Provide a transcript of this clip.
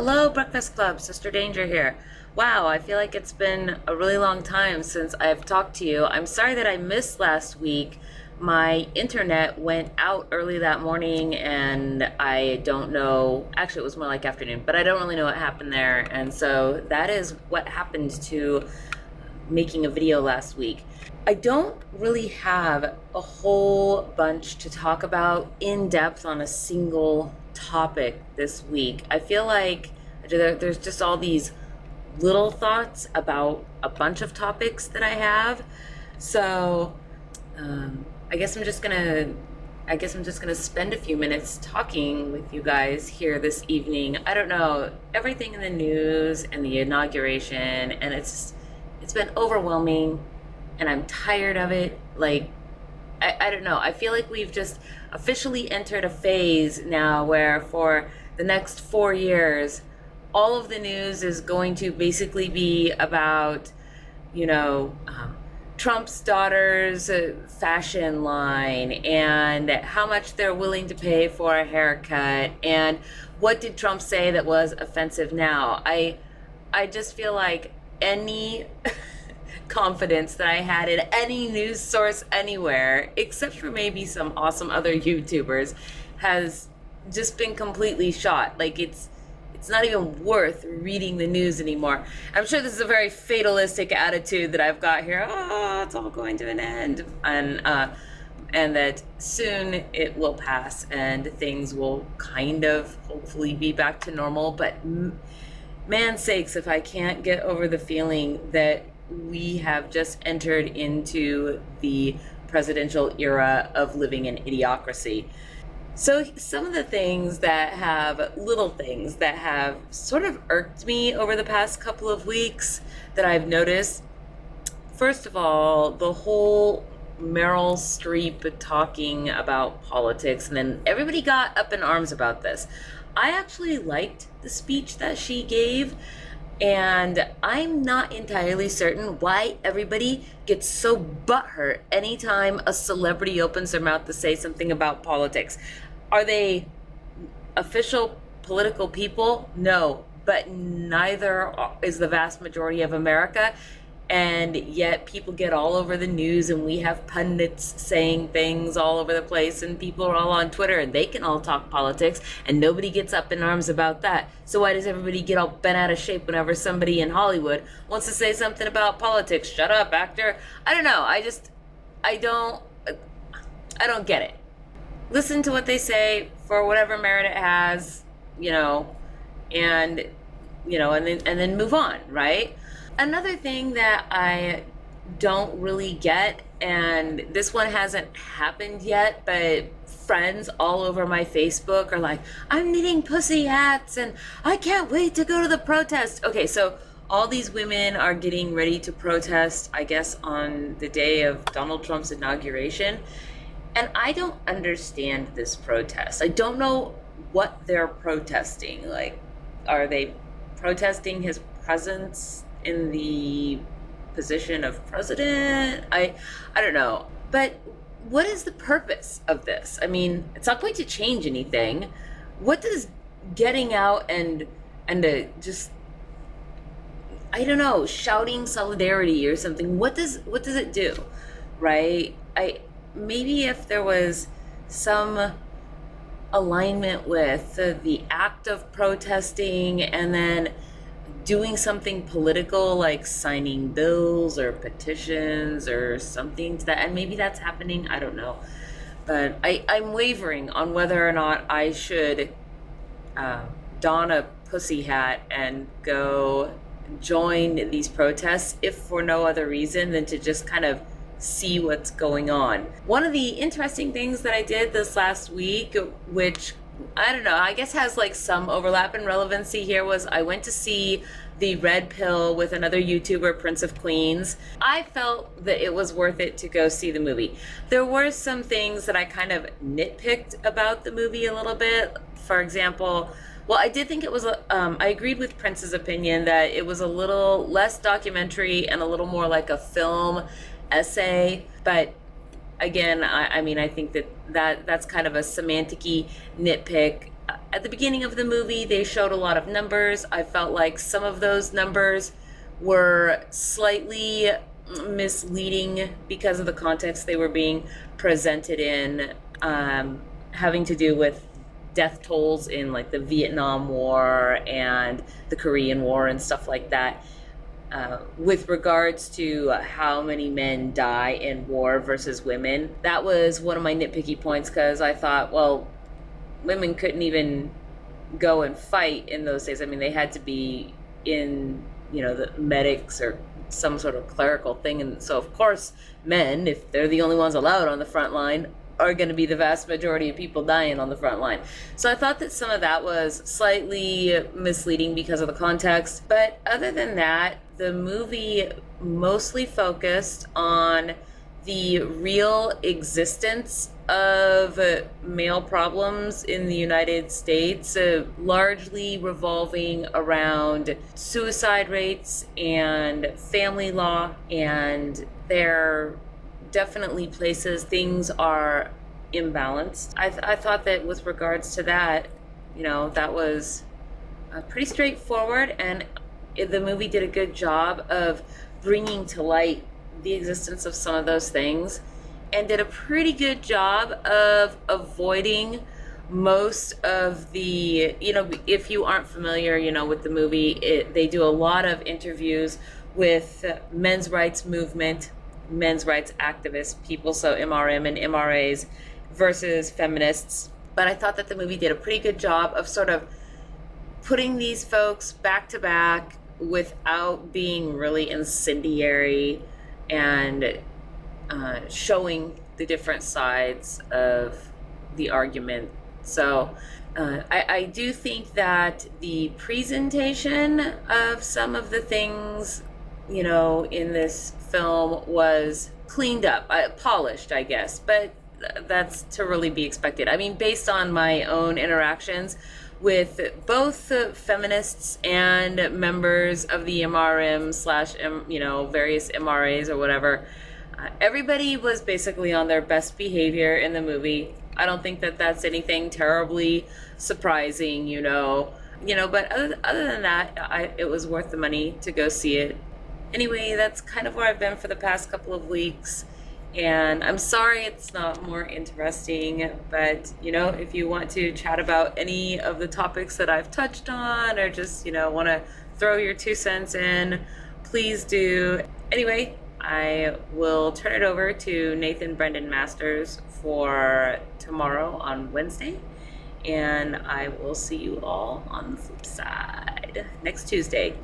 Hello, Breakfast Club. Sister Danger here. Wow, I feel like it's been a really long time since I've talked to you. I'm sorry that I missed last week. My internet went out early that morning, and I don't know. Actually, it was more like afternoon, but I don't really know what happened there. And so that is what happened to making a video last week. I don't really have a whole bunch to talk about in depth on a single topic this week. I feel like there's just all these little thoughts about a bunch of topics that I have. So I guess I'm just gonna spend a few minutes talking with you guys here this evening. I don't know, everything in the news and the inauguration, and it's been overwhelming, and I'm tired of it. Like, I don't know. I feel like we've just officially entered a phase now where for the next 4 years, all of the news is going to basically be about, Trump's daughter's fashion line and how much they're willing to pay for a haircut and what did Trump say that was offensive now. I just feel like any confidence that I had in any news source anywhere, except for maybe some awesome other YouTubers, has just been completely shot. Like, it's not even worth reading the news anymore. I'm sure this is a very fatalistic attitude that I've got here. Oh, it's all going to an end, and that soon it will pass and things will kind of hopefully be back to normal. But man's sakes, if I can't get over the feeling that we have just entered into the presidential era of living in idiocracy. So some of the little things that have sort of irked me over the past couple of weeks that I've noticed. First of all, the whole Meryl Streep talking about politics, and then everybody got up in arms about this. I actually liked the speech that she gave, and I'm not entirely certain why everybody gets so butthurt anytime a celebrity opens their mouth to say something about politics. Are they official political people? No, but neither is the vast majority of America. And yet people get all over the news, and we have pundits saying things all over the place, and people are all on Twitter and they can all talk politics, and nobody gets up in arms about that. So why does everybody get all bent out of shape whenever somebody in Hollywood wants to say something about politics? Shut up, actor. I don't know. I don't get it. Listen to what they say for whatever merit it has, and then move on, right? Another thing that I don't really get, and this one hasn't happened yet, but friends all over my Facebook are like, I'm knitting pussy hats and I can't wait to go to the protest. Okay, so all these women are getting ready to protest, I guess, on the day of Donald Trump's inauguration. And I don't understand this protest. I don't know what they're protesting. Like, are they protesting his presence in the position of president? I don't know. But what is the purpose of this? I mean, it's not going to change anything. What does getting out and just, I don't know, shouting solidarity or something, what does it do? Right? Maybe if there was some alignment with the act of protesting and then doing something political like signing bills or petitions or something to that, and maybe that's happening, I don't know. But I'm wavering on whether or not I should don a pussy hat and go join these protests, if for no other reason than to just kind of see what's going on. One of the interesting things that I did this last week, which I don't know, I guess has like some overlap and relevancy here, was I went to see The Red Pill with another YouTuber, Prince of Queens. I felt that it was worth it to go see the movie. There were some things that I kind of nitpicked about the movie a little bit. For example, well, I did think it was, I agreed with Prince's opinion that it was a little less documentary and a little more like a film essay, but again, I mean, I think that's kind of a semantic-y nitpick. At the beginning of the movie, they showed a lot of numbers. I felt like some of those numbers were slightly misleading because of the context they were being presented in, having to do with death tolls in like the Vietnam War and the Korean War and stuff like that. With regards to how many men die in war versus women, that was one of my nitpicky points, because I thought, well, women couldn't even go and fight in those days. I mean, they had to be in, the medics or some sort of clerical thing. And so, of course, men, if they're the only ones allowed on the front line, are going to be the vast majority of people dying on the front line. So I thought that some of that was slightly misleading because of the context. But other than that, the movie mostly focused on the real existence of male problems in the United States, largely revolving around suicide rates and family law. And there definitely places things are imbalanced. I thought that with regards to that, that was pretty straightforward, and the movie did a good job of bringing to light the existence of some of those things, and did a pretty good job of avoiding most of the, if you aren't familiar, with the movie, they do a lot of interviews with men's rights movement, men's rights activists, people, so MRM and MRAs versus feminists. But I thought that the movie did a pretty good job of sort of putting these folks back to back without being really incendiary, and showing the different sides of the argument. So I do think that the presentation of some of the things, in this film was cleaned up, polished, I guess, but that's to really be expected. I mean, based on my own interactions with both feminists and members of the MRM slash, various MRAs or whatever, everybody was basically on their best behavior in the movie. I don't think that that's anything terribly surprising, but other than that, it was worth the money to go see it. Anyway, that's kind of where I've been for the past couple of weeks. And I'm sorry it's not more interesting, but, if you want to chat about any of the topics that I've touched on, or just, want to throw your 2 cents in, please do. Anyway, I will turn it over to Nathan Brendan Masters for tomorrow on Wednesday. And I will see you all on the flip side next Tuesday.